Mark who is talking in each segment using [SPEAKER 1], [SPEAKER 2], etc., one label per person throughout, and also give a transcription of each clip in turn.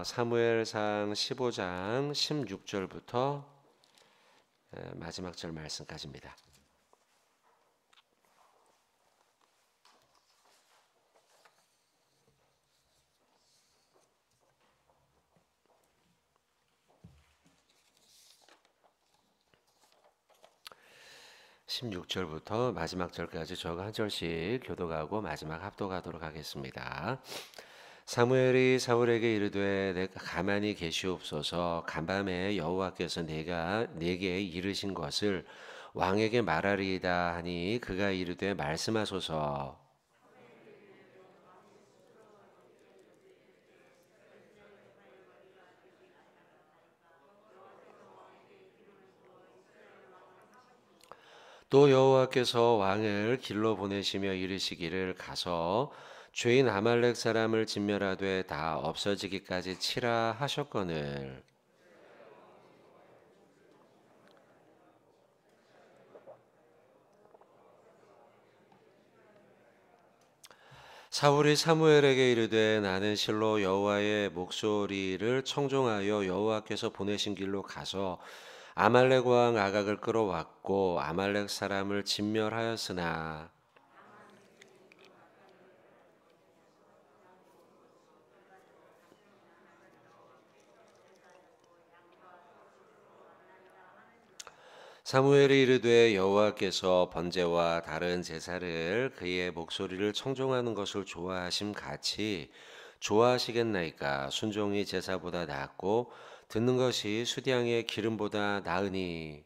[SPEAKER 1] 사무엘상 15장 16절부터 마지막 절 말씀까지입니다. (16절부터) 마지막 절까지 저가 한 절씩 교독하고 마지막 합독하도록 하겠습니다. 사무엘이 사울에게 이르되 내가 가만히 계시옵소서. 간밤에 여호와께서 내게 이르신 것을 왕에게 말하리이다 하니 그가 이르되 말씀하소서. 또 여호와께서 왕을 길로 보내시며 이르시기를 가서 죄인 아말렉 사람을 진멸하되 다 없어지기까지 치라 하셨거늘. 사울이 사무엘에게 이르되 나는 실로 여호와의 목소리를 청종하여 여호와께서 보내신 길로 가서 아말렉 왕 아각을 끌어왔고 아말렉 사람을 진멸하였으나 사무엘이 이르되 여호와께서 번제와 다른 제사를 그의 목소리를 청종하는 것을 좋아하심 같이 좋아하시겠나이까. 순종이 제사보다 낫고 듣는 것이 수량의 기름보다 나으니.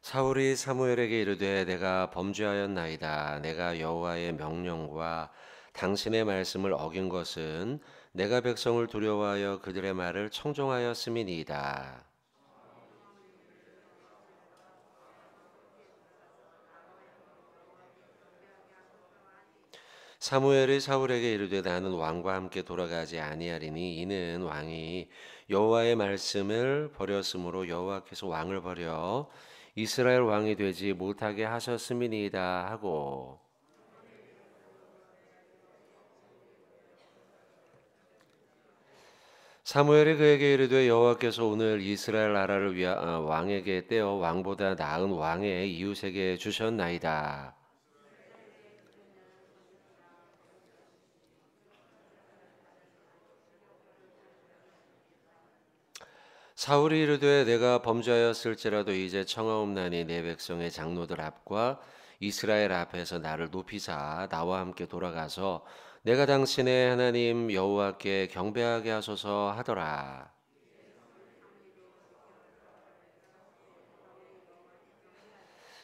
[SPEAKER 1] 사울이 사무엘에게 이르되 내가 범죄하였나이다. 내가 여호와의 명령과 당신의 말씀을 어긴 것은 내가 백성을 두려워하여 그들의 말을 청종하였음이니이다. 사무엘이 사울에게 이르되 나는 왕과 함께 돌아가지 아니하리니 이는 왕이 여호와의 말씀을 버렸으므로 여호와께서 왕을 버려 이스라엘 왕이 되지 못하게 하셨음이니이다 하고. 사무엘이 그에게 이르되 여호와께서 오늘 이스라엘 나라를 왕에게 떼어 왕보다 나은 왕의 이웃에게 주셨나이다. 사울이 이르되 내가 범죄하였을지라도 이제 청하옵나니 내 백성의 장로들 앞과 이스라엘 앞에서 나를 높이사 나와 함께 돌아가서 내가 당신의 하나님 여호와께 경배하게 하소서 하더라.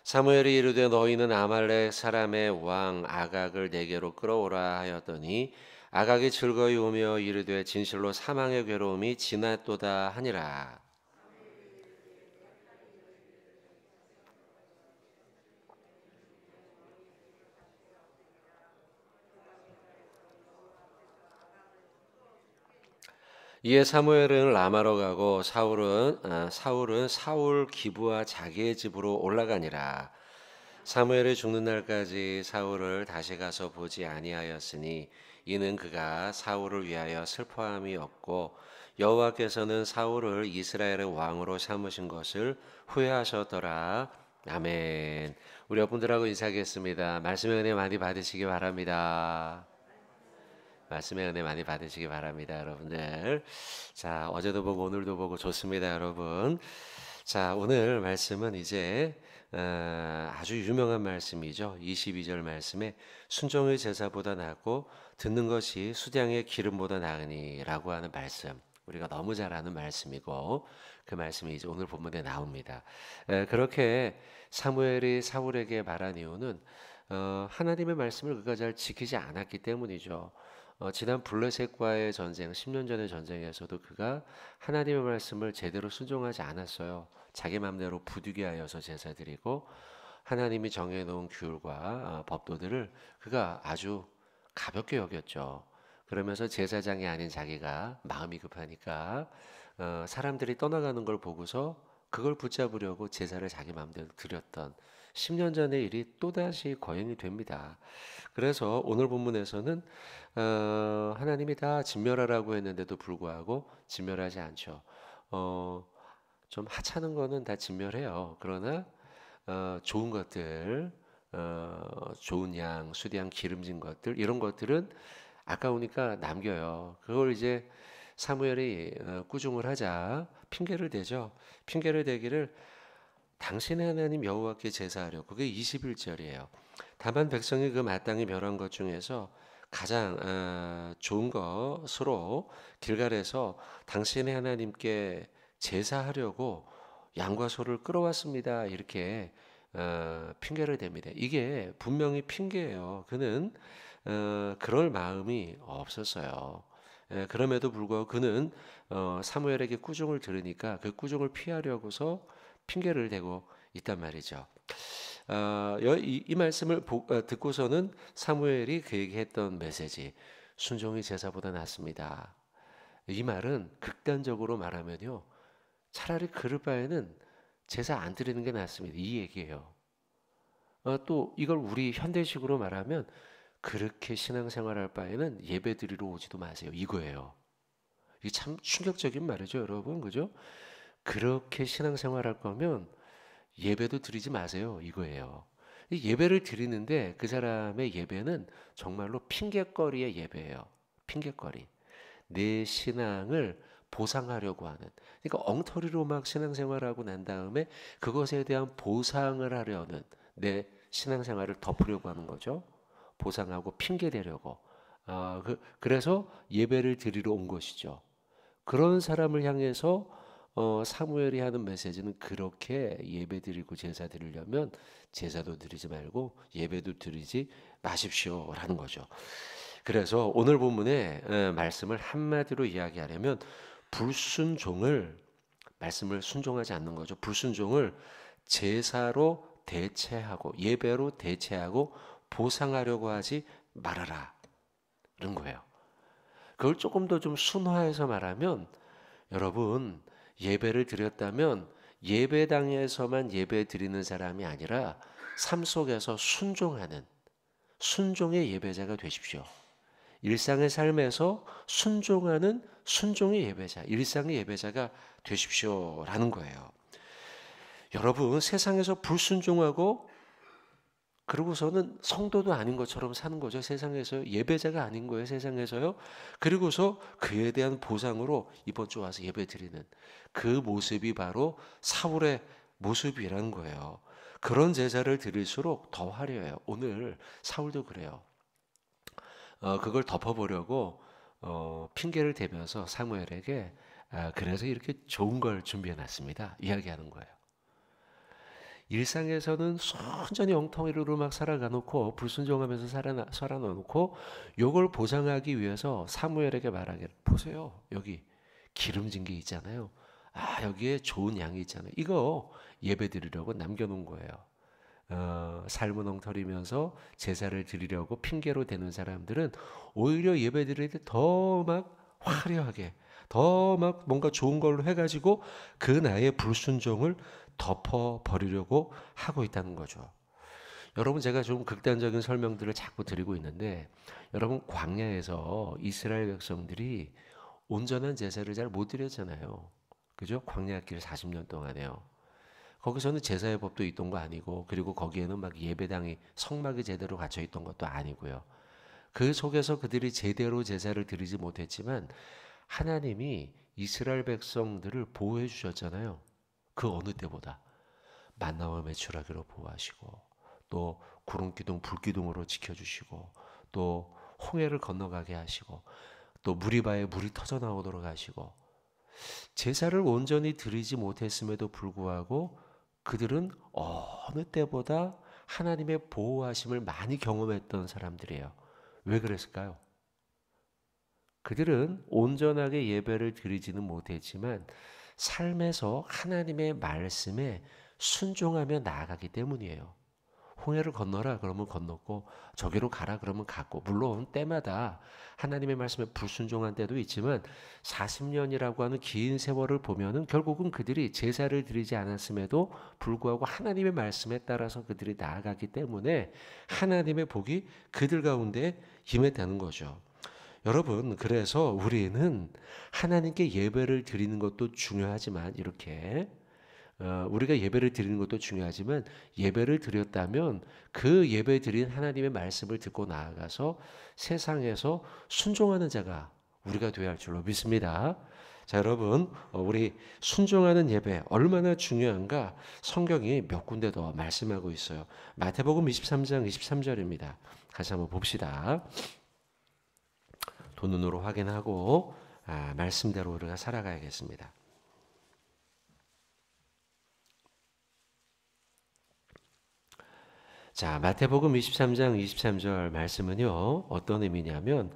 [SPEAKER 1] 사무엘이 이르되 너희는 아말렉 사람의 왕 아각을 내게로 끌어오라 하였더니 아각이 즐거이 오며 이르되 진실로 사망의 괴로움이 지났도다 하니라. 이에 사무엘은 라마로 가고 사울은 사울 기브와 자기의 집으로 올라가니라. 사무엘이 죽는 날까지 사울을 다시 가서 보지 아니하였으니 이는 그가 사울을 위하여 슬퍼함이 없고 여호와께서는 사울을 이스라엘의 왕으로 삼으신 것을 후회하셨더라. 아멘. 우리 여러분들하고 인사하겠습니다. 말씀의 은혜 많이 받으시기 바랍니다. 말씀의 은혜 많이 받으시기 바랍니다, 여러분들. 자, 어제도 보고 오늘도 보고 좋습니다, 여러분. 자, 오늘 말씀은 이제 아주 유명한 말씀이죠. 22절 말씀에 순종의 제사보다 낫고 듣는 것이 수량의 기름보다 나으니라고 하는 말씀. 우리가 너무 잘 아는 말씀이고 그 말씀이 이제 오늘 본문에 나옵니다. 그렇게 사무엘이 사울에게 말한 이유는 하나님의 말씀을 그가 잘 지키지 않았기 때문이죠. 지난 블레셋과의 전쟁, 10년 전의 전쟁에서도 그가 하나님의 말씀을 제대로 순종하지 않았어요. 자기 맘대로 부득이 하여서 제사 드리고 하나님이 정해놓은 규율과 법도들을 그가 아주 가볍게 여겼죠. 그러면서 제사장이 아닌 자기가 마음이 급하니까 사람들이 떠나가는 걸 보고서 그걸 붙잡으려고 제사를 자기 마음대로 드렸던 10년 전의 일이 또다시 거행이 됩니다. 그래서 오늘 본문에서는 하나님이 다 진멸하라고 했는데도 불구하고 진멸하지 않죠. 어, 좀 하찮은 거는 다 진멸해요. 그러나 좋은 것들, 좋은 양, 수디양, 기름진 것들 이런 것들은 아까우니까 남겨요. 그걸 이제 사무엘이 꾸중을 하자 핑계를 대죠. 핑계를 대기를 당신의 하나님 여호와께 제사하려. 그게 21절이에요. 다만 백성이 그 마땅히 멸한 것 중에서 가장 좋은 것으로 길갈에서 당신의 하나님께 제사하려고 양과 소를 끌어왔습니다. 이렇게 핑계를 댑니다. 이게 분명히 핑계예요. 그는 그럴 마음이 없었어요. 그럼에도 불구하고 그는 사무엘에게 꾸중을 들으니까 그 꾸중을 피하려고서 핑계를 대고 있단 말이죠. 이 말씀을 듣고서는 사무엘이 그에게 했던 메시지, 순종이 제사보다 낫습니다. 이 말은 극단적으로 말하면요, 차라리 그럴 바에는 제사 안 드리는 게 낫습니다. 이 얘기예요. 또 이걸 우리 현대식으로 말하면 그렇게 신앙생활할 바에는 예배 드리러 오지도 마세요. 이거예요. 이게 참 충격적인 말이죠, 여러분. 그죠? 그렇게 신앙생활할 거면 예배도 드리지 마세요. 이거예요. 이 예배를 드리는데 그 사람의 예배는 정말로 핑계거리의 예배예요. 핑계거리. 내 신앙을 보상하려고 하는. 그러니까 엉터리로 막 신앙생활하고 난 다음에 그것에 대한 보상을 하려는 내 신앙생활을 덮으려고 하는 거죠. 보상하고 핑계 대려고. 그래서 예배를 드리러 온 것이죠. 그런 사람을 향해서 사무엘이 하는 메시지는 그렇게 예배 드리고 제사 드리려면 제사도 드리지 말고 예배도 드리지 마십시오라는 거죠. 그래서 오늘 본문의 말씀을 한마디로 이야기하려면 말씀을 순종하지 않는 거죠. 불순종을 제사로 대체하고 예배로 대체하고 보상하려고 하지 말아라. 그런 거예요. 그걸 조금 더 좀 순화해서 말하면 여러분 예배를 드렸다면 예배당에서만 예배 드리는 사람이 아니라 삶 속에서 순종하는 순종의 예배자가 되십시오. 일상의 삶에서 순종하는 순종의 예배자, 일상의 예배자가 되십시오라는 거예요. 여러분 세상에서 불순종하고 그러고서는 성도도 아닌 것처럼 사는 거죠. 세상에서 예배자가 아닌 거예요. 세상에서요. 그리고서 그에 대한 보상으로 이번 주 와서 예배 드리는 그 모습이 바로 사울의 모습이라는 거예요. 그런 제사를 드릴수록 더 화려해요. 오늘 사울도 그래요. 그걸 덮어보려고 핑계를 대면서 사무엘에게 그래서 이렇게 좋은 걸 준비해놨습니다. 이야기하는 거예요. 일상에서는 순전히 엉터리로 막 살아가놓고 불순종하면서 살아놓고 요걸 보상하기 위해서 사무엘에게 말하기를 보세요. 여기 기름진 게 있잖아요. 여기에 좋은 양이 있잖아요. 이거 예배 드리려고 남겨놓은 거예요. 삶은 엉터리면서 제사를 드리려고 핑계로 대는 사람들은 오히려 예배 드릴 때 더 막 화려하게 더 막 뭔가 좋은 걸로 해가지고 그 나의 불순종을 덮어버리려고 하고 있다는 거죠. 여러분 제가 좀 극단적인 설명들을 자꾸 드리고 있는데 여러분 광야에서 이스라엘 백성들이 온전한 제사를 잘 못 드렸잖아요. 그죠? 광야길 40년 동안에요. 거기서는 제사의 법도 있던 거 아니고 그리고 거기에는 막 예배당이 성막이 제대로 갖춰 있던 것도 아니고요. 그 속에서 그들이 제대로 제사를 드리지 못했지만 하나님이 이스라엘 백성들을 보호해 주셨잖아요. 그 어느 때보다 만나와 메추라기로 보호하시고 또 구름 기둥 불 기둥으로 지켜주시고 또 홍해를 건너가게 하시고 또 무리바에 물이 터져 나오도록 하시고 제사를 온전히 드리지 못했음에도 불구하고 그들은 어느 때보다 하나님의 보호하심을 많이 경험했던 사람들이에요. 왜 그랬을까요? 그들은 온전하게 예배를 드리지는 못했지만 삶에서 하나님의 말씀에 순종하며 나아가기 때문이에요. 홍해를 건너라 그러면 건넜고 저기로 가라 그러면 갔고, 물론 때마다 하나님의 말씀에 불순종한 때도 있지만 40년이라고 하는 긴 세월을 보면은 결국은 그들이 제사를 드리지 않았음에도 불구하고 하나님의 말씀에 따라서 그들이 나아가기 때문에 하나님의 복이 그들 가운데 임했다는 거죠. 여러분, 그래서 우리는 하나님께 예배를 드리는 것도 중요하지만 이렇게 우리가 예배를 드리는 것도 중요하지만 예배를 드렸다면 그 예배 드린 하나님의 말씀을 듣고 나아가서 세상에서 순종하는 자가 우리가 되어야 할 줄로 믿습니다. 자, 여러분, 우리 순종하는 예배 얼마나 중요한가 성경이 몇 군데 더 말씀하고 있어요. 마태복음 23장 23절입니다. 같이 한번 봅시다. 두 눈으로 확인하고 말씀대로 우리가 살아가야겠습니다. 자, 마태복음 23장 23절 말씀은요, 어떤 의미냐면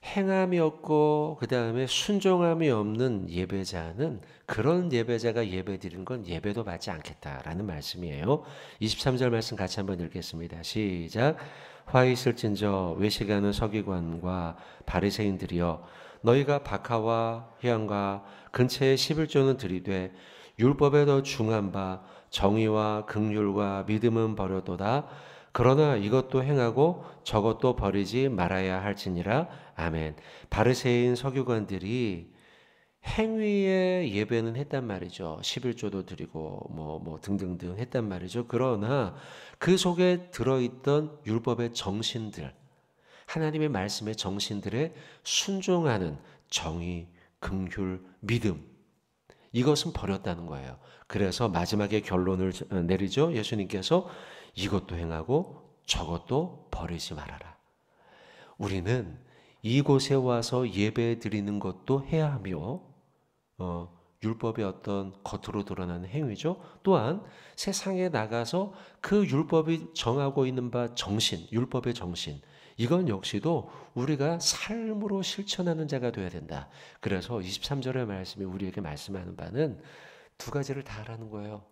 [SPEAKER 1] 행함이 없고 그 다음에 순종함이 없는 예배자는 그런 예배자가 예배 드리는 건 예배도 받지 않겠다라는 말씀이에요. 23절 말씀 같이 한번 읽겠습니다. 시작. 화 있을진저 외식하는 서기관과 바리새인들이여, 너희가 박하와 향과 근처에 11조는 들이되 율법에 더 중한 바 정의와 긍휼과 믿음은 버려도다. 그러나 이것도 행하고 저것도 버리지 말아야 할지니라. 아멘. 바리새인 서기관들이 행위의 예배는 했단 말이죠. 11조도 드리고 뭐 등등등 했단 말이죠. 그러나 그 속에 들어있던 율법의 정신들, 하나님의 말씀의 정신들에 순종하는 정의, 긍휼, 믿음, 이것은 버렸다는 거예요. 그래서 마지막에 결론을 내리죠. 예수님께서 이것도 행하고 저것도 버리지 말아라. 우리는 이곳에 와서 예배 드리는 것도 해야 하며 율법의 어떤 겉으로 드러나는 행위죠. 또한 세상에 나가서 그 율법이 정하고 있는 바 정신, 율법의 정신, 이건 역시도 우리가 삶으로 실천하는 자가 되어야 된다. 그래서 23절의 말씀이 우리에게 말씀하는 바는 두 가지를 다 하라는 거예요.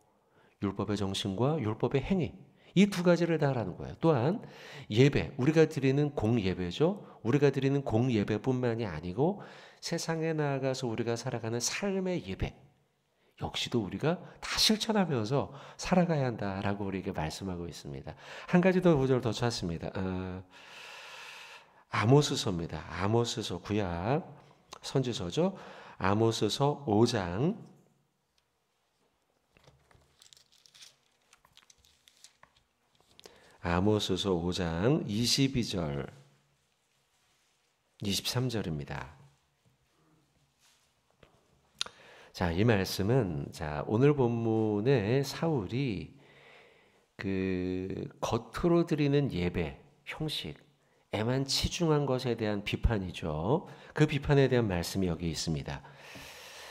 [SPEAKER 1] 율법의 정신과 율법의 행위. 이 두 가지를 다 하라는 거예요. 또한 예배, 우리가 드리는 공예배죠. 우리가 드리는 공예배뿐만이 아니고 세상에 나아가서 우리가 살아가는 삶의 예배, 역시도 우리가 다 실천하면서 살아가야 한다라고 우리에게 말씀하고 있습니다. 한 가지 더 구절 더 찾습니다. 아모스서입니다. 아모스서, 구약 선지서죠. 아모스서 5장 22절 23절입니다. 자, 이 말씀은 오늘 본문의 사울이 그 겉으로 드리는 예배 형식에만 치중한 것에 대한 비판이죠. 그 비판에 대한 말씀이 여기 있습니다.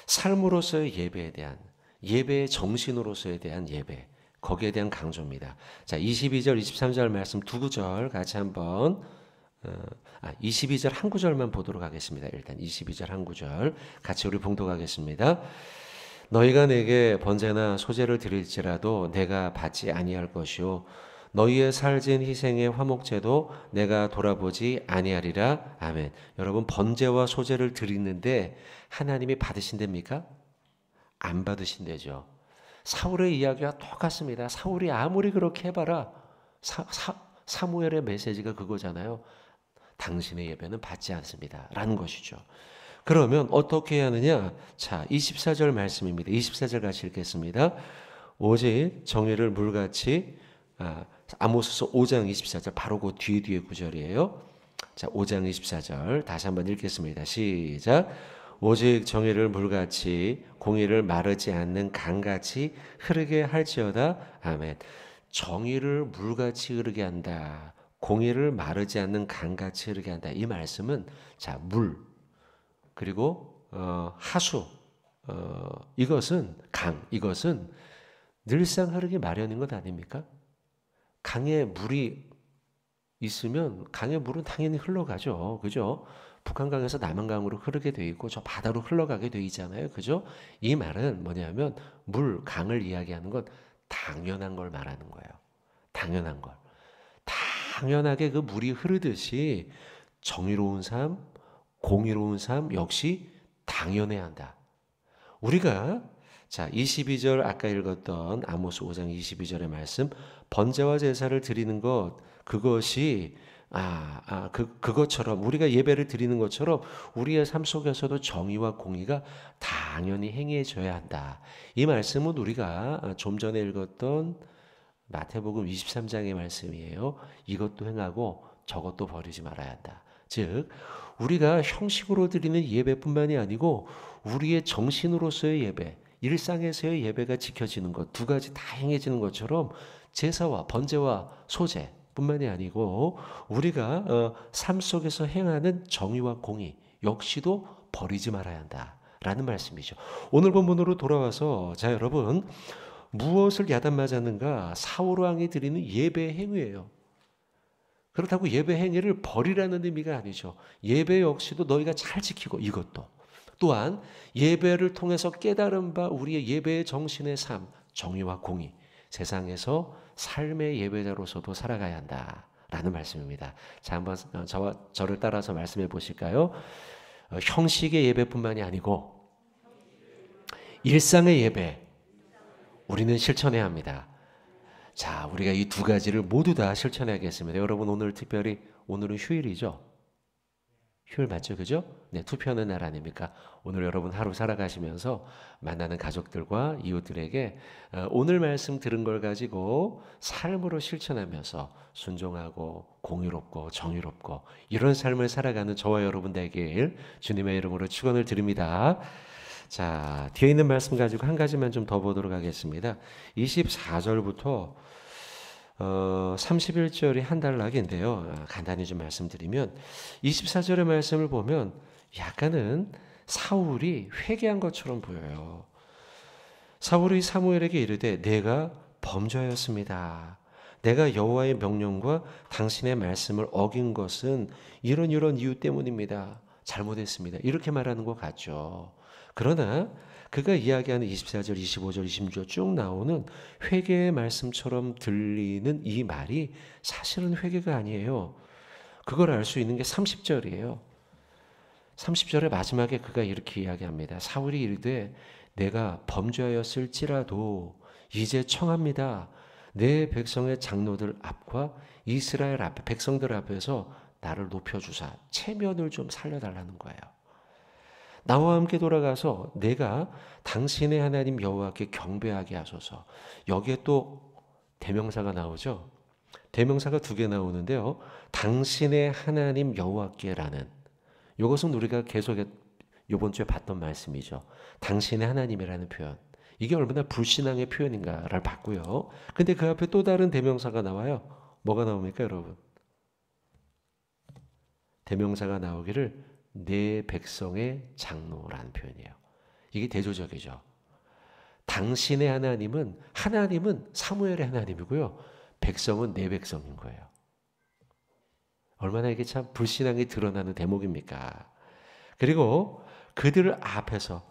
[SPEAKER 1] 삶으로서의 예배에 대한, 예배의 정신으로서에 대한 예배, 거기에 대한 강조입니다. 자, 22절 23절 말씀 두 구절 같이 한번 22절 한 구절만 보도록 하겠습니다. 일단 22절 한 구절 같이 우리 봉독하겠습니다. 너희가 내게 번제나 소제를 드릴지라도 내가 받지 아니할 것이요 너희의 살진 희생의 화목제도 내가 돌아보지 아니하리라. 아멘. 여러분, 번제와 소제를 드리는데 하나님이 받으신답니까? 안 받으신대죠. 사울의 이야기와 똑같습니다. 사울이 아무리 그렇게 해봐라, 사무엘의 메시지가 그거잖아요. 당신의 예배는 받지 않습니다 라는 것이죠. 그러면 어떻게 해야 하느냐? 자, 24절 말씀입니다. 24절 같이 읽겠습니다. 오직 정의를 물같이, 아모스서 5장 24절 바로 그 뒤에 구절이에요. 자, 5장 24절 다시 한번 읽겠습니다. 시작. 오직 정의를 물같이 공의를 마르지 않는 강같이 흐르게 할지어다. 아멘. 정의를 물같이 흐르게 한다. 공의를 마르지 않는 강같이 흐르게 한다. 이 말씀은 물 그리고 하수, 이것은 강, 이것은 늘상 흐르기 마련인 것 아닙니까? 강에 물이 있으면 강의 물은 당연히 흘러가죠. 그죠? 북한강에서 남한강으로 흐르게 돼 있고 저 바다로 흘러가게 돼 있잖아요. 그죠? 이 말은 뭐냐면 물, 강을 이야기하는 건 당연한 걸 말하는 거예요. 당연한 걸. 당연하게 그 물이 흐르듯이 정의로운 삶, 공의로운 삶 역시 당연해야 한다. 우리가 자 22절 아까 읽었던 아모스 5장 22절의 말씀 번제와 제사를 드리는 것 그것이 그것처럼 우리가 예배를 드리는 것처럼 우리의 삶 속에서도 정의와 공의가 당연히 행해져야 한다. 이 말씀은 우리가 좀 전에 읽었던 마태복음 23장의 말씀이에요. 이것도 행하고 저것도 버리지 말아야 한다. 즉 우리가 형식으로 드리는 예배뿐만이 아니고 우리의 정신으로서의 예배, 일상에서의 예배가 지켜지는 것 두 가지 다 행해지는 것처럼 제사와 번제와 소제 뿐만이 아니고 우리가 삶 속에서 행하는 정의와 공의 역시도 버리지 말아야 한다라는 말씀이죠. 오늘 본문으로 돌아와서 자 여러분 무엇을 야단맞았는가? 사울 왕이 드리는 예배 행위예요. 그렇다고 예배 행위를 버리라는 의미가 아니죠. 예배 역시도 너희가 잘 지키고 이것도 또한 예배를 통해서 깨달은 바 우리의 예배의 정신의 삶, 정의와 공의 세상에서 삶의 예배자로서도 살아가야 한다라는 말씀입니다. 자 한번 저를 따라서 말씀해 보실까요? 형식의 예배뿐만이 아니고 일상의 예배 우리는 실천해야 합니다. 자, 우리가 이 두 가지를 모두 다 실천해야겠습니다. 여러분 오늘 특별히 오늘은 휴일이죠? 휴일 맞죠? 그죠? 네, 투표하는 날 아닙니까? 오늘 여러분 하루 살아가시면서 만나는 가족들과 이웃들에게 오늘 말씀 들은 걸 가지고 삶으로 실천하면서 순종하고 공의롭고 정의롭고 이런 삶을 살아가는 저와 여러분 되길 주님의 이름으로 축원을 드립니다. 자, 뒤에 있는 말씀 가지고 한 가지만 좀 더 보도록 하겠습니다. 24절부터 31절이 한 단락인데요. 간단히 좀 말씀드리면 24절의 말씀을 보면 약간은 사울이 회개한 것처럼 보여요. 사울이 사무엘에게 이르되 내가 범죄하였습니다. 내가 여호와의 명령과 당신의 말씀을 어긴 것은 이런 이유 때문입니다. 잘못했습니다. 이렇게 말하는 것 같죠. 그러나 그가 이야기하는 24절, 25절, 26절 쭉 나오는 회개의 말씀처럼 들리는 이 말이 사실은 회개가 아니에요. 그걸 알 수 있는 게 30절이에요. 30절의 마지막에 그가 이렇게 이야기합니다. 사울이 이르되 내가 범죄하였을지라도 이제 청합니다. 내 백성의 장로들 앞과 이스라엘 앞에 백성들 앞에서 나를 높여주사 체면을 좀 살려달라는 거예요. 나와 함께 돌아가서 내가 당신의 하나님 여호와께 경배하게 하소서. 여기에 또 대명사가 나오죠. 대명사가 두 개 나오는데요. 당신의 하나님 여호와께라는 이것은 우리가 계속 이번 주에 봤던 말씀이죠. 당신의 하나님이라는 표현. 이게 얼마나 불신앙의 표현인가를 봤고요. 근데 그 앞에 또 다른 대명사가 나와요. 뭐가 나옵니까 여러분? 대명사가 나오기를 내 백성의 장로라는 표현이에요. 이게 대조적이죠. 당신의 하나님은 사무엘의 하나님이고요. 백성은 내 백성인 거예요. 얼마나 이게 참 불신앙이 드러나는 대목입니까? 그리고 그들 앞에서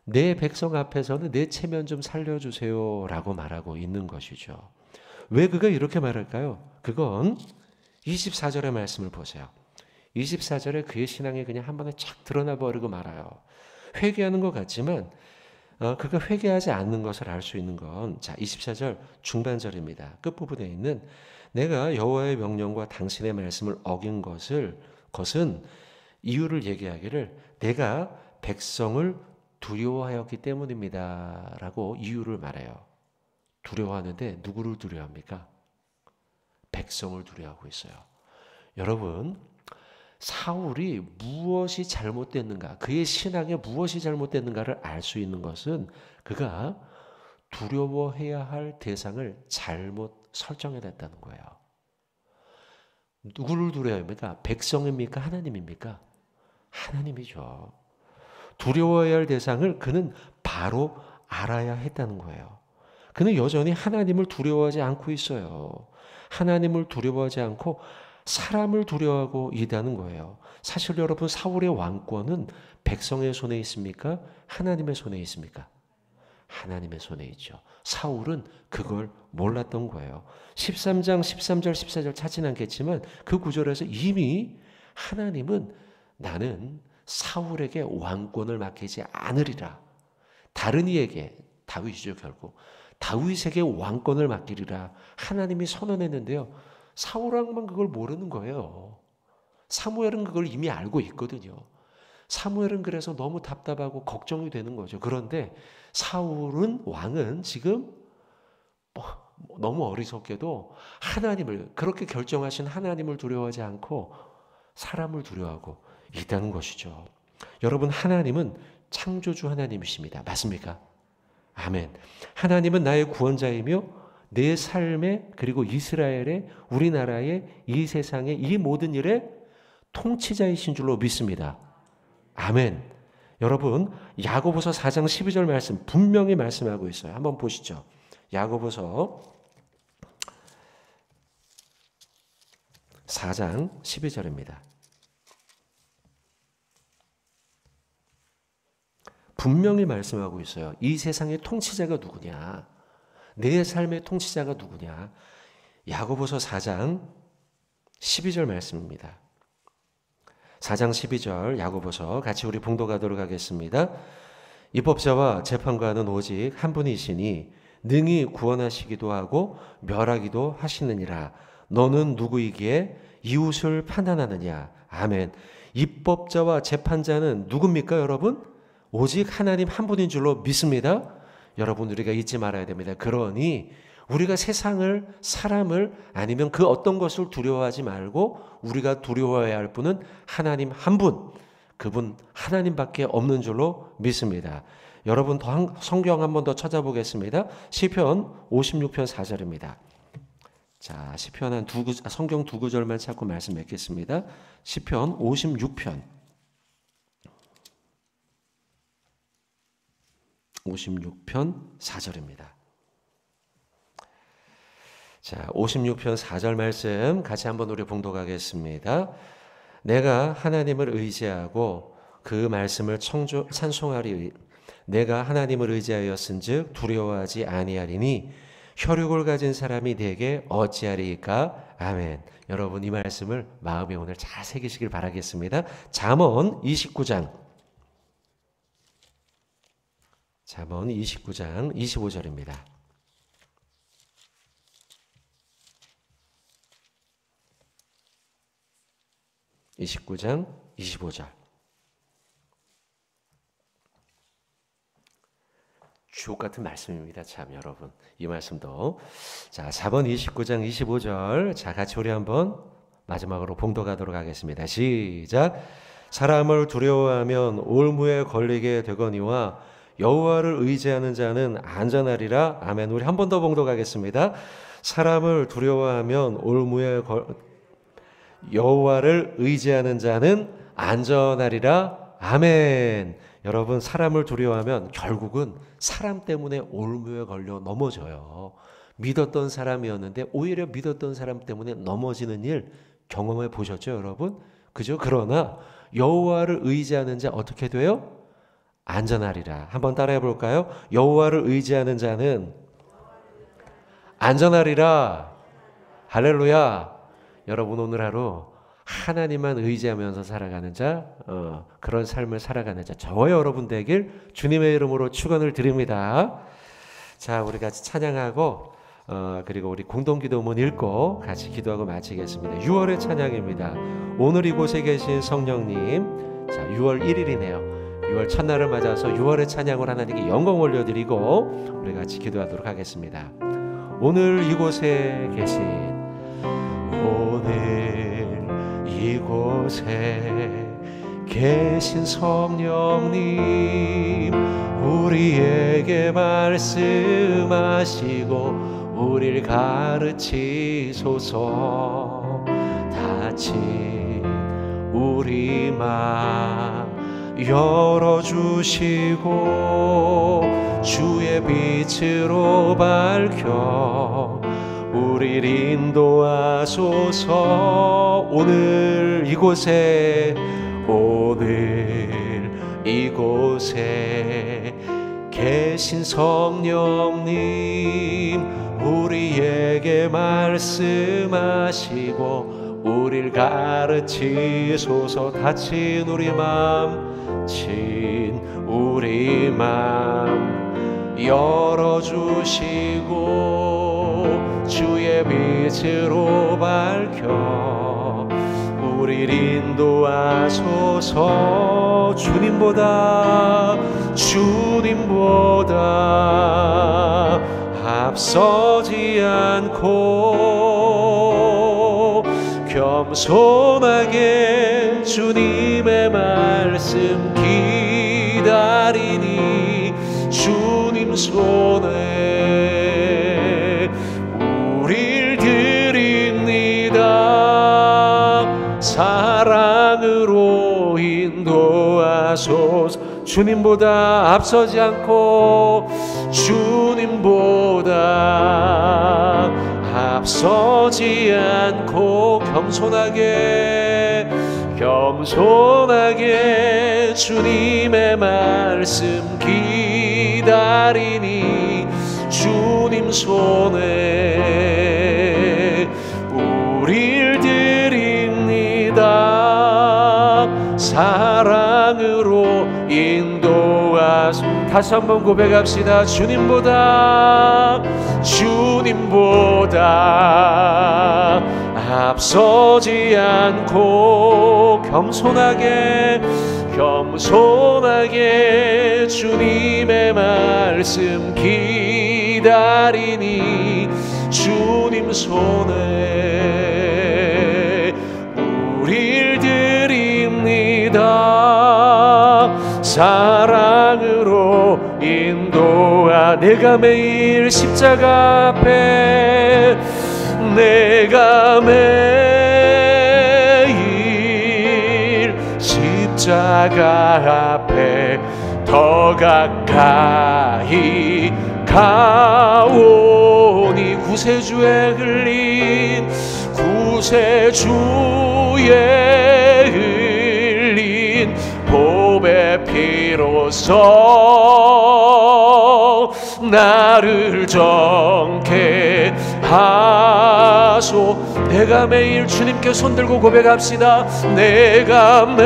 [SPEAKER 1] 내 백성 앞에서는 내 체면 좀 살려주세요 라고 말하고 있는 것이죠. 왜 그가 이렇게 말할까요? 그건 24절의 말씀을 보세요. 24절에 그의 신앙이 그냥 한 번에 착 드러나 버리고 말아요. 회개하는 것 같지만 그가 회개하지 않는 것을 알 수 있는 건 자 24절 중반절입니다. 끝부분에 있는 내가 여호와의 명령과 당신의 말씀을 어긴 것은 이유를 얘기하기를 내가 백성을 두려워하였기 때문입니다 라고 이유를 말해요. 두려워하는데 누구를 두려워합니까? 백성을 두려워하고 있어요. 여러분 사울이 무엇이 잘못됐는가, 그의 신앙에 무엇이 잘못됐는가를 알 수 있는 것은 그가 두려워해야 할 대상을 잘못 설정해놨다는 거예요. 누구를 두려워합니까? 백성입니까? 하나님입니까? 하나님이죠. 두려워해야 할 대상을 그는 바로 알아야 했다는 거예요. 그는 여전히 하나님을 두려워하지 않고 있어요. 하나님을 두려워하지 않고 사람을 두려워하고 있다는 거예요. 사실 여러분 사울의 왕권은 백성의 손에 있습니까? 하나님의 손에 있습니까? 하나님의 손에 있죠. 사울은 그걸 몰랐던 거예요. 13장 13절 14절 찾지는 않겠지만 그 구절에서 이미 하나님은 나는 사울에게 왕권을 맡기지 않으리라. 다른 이에게, 다윗이죠 결국. 다윗에게 왕권을 맡기리라 하나님이 선언했는데요. 사울 왕만 그걸 모르는 거예요. 사무엘은 그걸 이미 알고 있거든요. 사무엘은 그래서 너무 답답하고 걱정이 되는 거죠. 그런데 사울은 왕은 지금 너무 어리석게도 하나님을, 그렇게 결정하신 하나님을 두려워하지 않고 사람을 두려워하고 있다는 것이죠. 여러분, 하나님은 창조주 하나님이십니다. 맞습니까? 아멘. 하나님은 나의 구원자이며 내 삶의, 그리고 이스라엘의, 우리나라의, 이 세상의 이 모든 일의 통치자이신 줄로 믿습니다. 아멘. 여러분, 야고보서 4장 12절 말씀 분명히 말씀하고 있어요. 한번 보시죠. 야고보서 4장 12절입니다. 분명히 말씀하고 있어요. 이 세상의 통치자가 누구냐? 내 삶의 통치자가 누구냐? 야고보서 4장 12절 말씀입니다. 4장 12절 야고보서 같이 우리 봉독하도록 하겠습니다. 입법자와 재판관은 오직 한 분이시니 능히 구원하시기도 하고 멸하기도 하시느니라. 너는 누구이기에 이웃을 판단하느냐? 아멘. 입법자와 재판자는 누굽니까, 여러분? 오직 하나님 한 분인 줄로 믿습니다. 여러분, 우리가 잊지 말아야 됩니다. 그러니 우리가 세상을, 사람을, 아니면 그 어떤 것을 두려워하지 말고 우리가 두려워해야 할 분은 하나님 한 분, 그분 하나님밖에 없는 줄로 믿습니다. 여러분, 성경 한 번 더 찾아보겠습니다. 시편 56편 4절입니다. 자, 시편 성경 두 구절만 찾고 말씀 맺겠습니다. 시편 56편 4절입니다. 자, 56편 4절 말씀 같이 한번 우리 봉독하겠습니다. 내가 하나님을 의지하고 그 말씀을 찬송하리. 내가 하나님을 의지하였은즉 두려워하지 아니하리니 혈육을 가진 사람이 내게 어찌하리이까. 아멘. 여러분, 이 말씀을 마음에 오늘 잘 새기시길 바라겠습니다. 잠언 29장 25절입니다. 29장 25절. 주옥 같은 말씀입니다. 참, 여러분, 이 말씀도. 자, 4번 29장 25절. 자, 같이 우리 한번 마지막으로 봉독하도록 하겠습니다. 시작. 사람을 두려워하면 올무에 걸리게 되거니와 여호와를 의지하는 자는 안전하리라. 아멘. 우리 한 번 더 봉독하겠습니다. 사람을 두려워하면 여호와를 의지하는 자는 안전하리라. 아멘. 여러분, 사람을 두려워하면 결국은 사람 때문에 올무에 걸려 넘어져요. 믿었던 사람이었는데 오히려 믿었던 사람 때문에 넘어지는 일 경험해 보셨죠, 여러분? 그죠? 그러나 여호와를 의지하는 자 어떻게 돼요? 안전하리라. 한번 따라해 볼까요? 여호와를 의지하는 자는 안전하리라. 할렐루야. 여러분, 오늘 하루 하나님만 의지하면서 살아가는 자, 그런 삶을 살아가는 자, 저와 여러분 되길 주님의 이름으로 축원을 드립니다. 자, 우리 같이 찬양하고 그리고 우리 공동기도문 읽고 같이 기도하고 마치겠습니다. 6월의 찬양입니다. 오늘 이곳에 계신 성령님, 자, 6월 1일이네요. 6월 첫날을 맞아서 6월의 찬양을 하나님께 영광 올려드리고 우리 같이 기도하도록 하겠습니다. 오늘 이곳에 계신, 오늘 이곳에 계신 성령님, 우리에게 말씀하시고 우리를 가르치소서. 닫힌 우리 마음 열어주시고 주의 빛으로 밝혀 우리를 인도하소서. 오늘 이곳에 계신 성령님 우리에게 말씀하시고 우릴 가르치소서. 다친 우리 맘, 친 우리 맘 열어주시고 주의 빛으로 밝혀 우릴 인도하소서. 주님보다 앞서지 않고 겸손하게 주님의 말씀 기다리니 주님 손에 우릴 드립니다. 사랑으로 인도하소서. 주님보다 앞서지 않고 주님보다 앞서지 않고 겸손하게 주님의 말씀 기다리니 주님 손에 우릴 드립니다. 사랑으로 인도하소서. 다시 한번 고백합시다. 주님보다 앞서지 않고 겸손하게 주님의 말씀 기다리니 주님 손에 우릴 드립니다. 사랑으로 인도하. 내가 매일 십자가 앞에 내가 매일 십자가 앞에 더 가까이 가오니 구세주의 흘린 보배 피로써 나를 정케 하소. 내가 매일 주님께 손들고 고백합시다. 내가 매일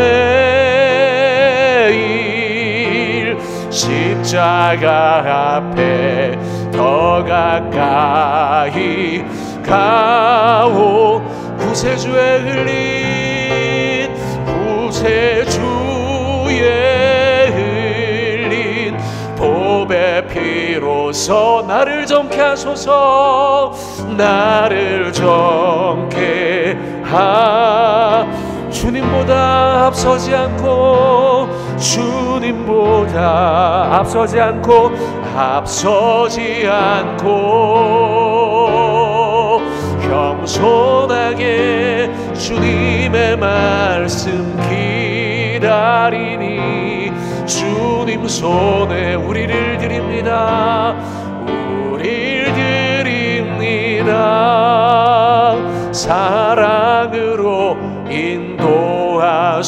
[SPEAKER 1] 십자가 앞에 더 가까이 가오. 구세주의 흘린 보배 피로써 나를 정케 하소서. 나를 정케 주님보다 앞서지 않고 겸손하게 주님의 말씀 기다리니 주님 손에 우리를 드립니다. 사랑으로 인도하소서.